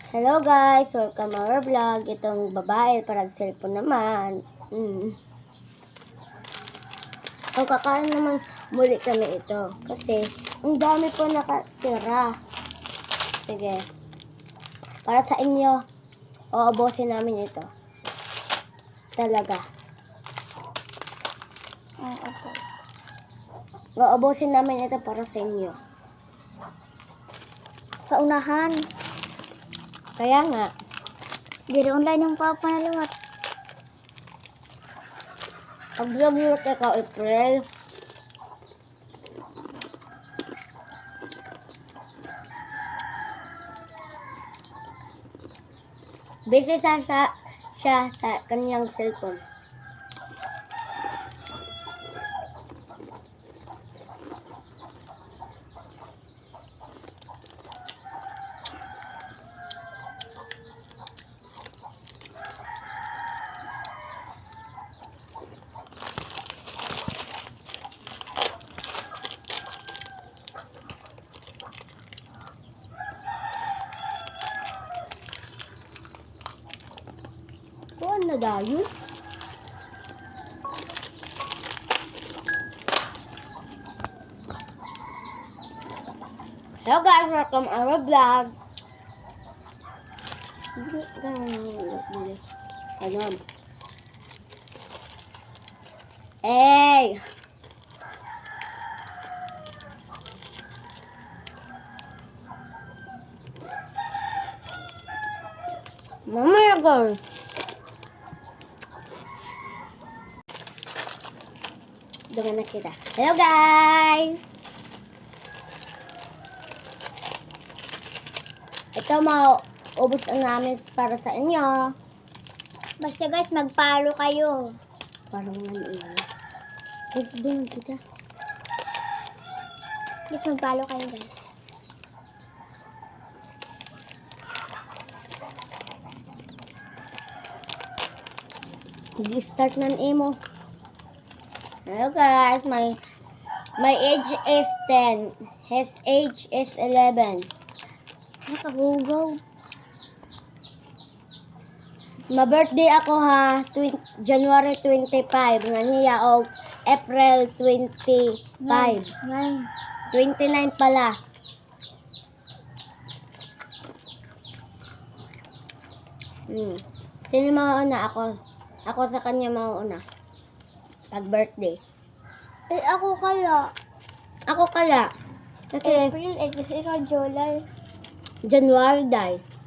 Hello guys, welcome our vlog. Itong babae, parang cellphone naman. O kakain naman muli kami ito. Kasi, ang dami po nakatira. Sige. Para sa inyo, uubusin namin ito. Talaga. Uubusin namin ito para sa inyo. Sa unahan. Kaya nga. Diri online yung papanaluhat. Pag-vlog mo ikaw, April. Busy siya sa kanyang cellphone. Kuan na dayon. Hello guys, welcome our vlog. Ayun. Hey! Mamaya guys. Doon na kita. Hello guys! Ito mauubos na namin para sa inyo. Basta guys, magpalo kayo. Parang ano. Doon kita. Guys, magpalo kayo guys. Start ng emo. Hello guys, my age is 10. His age is 11. Nakahugaw. Ma-birthday ako ha, January 25. Nga niya o April 25. Yan. 29 pala. Sino mauna? Ako sa kanya mauna. Pag birthday. Eh, ako kaya. Ako kaya. Kasi April, ikaw July. January dahil.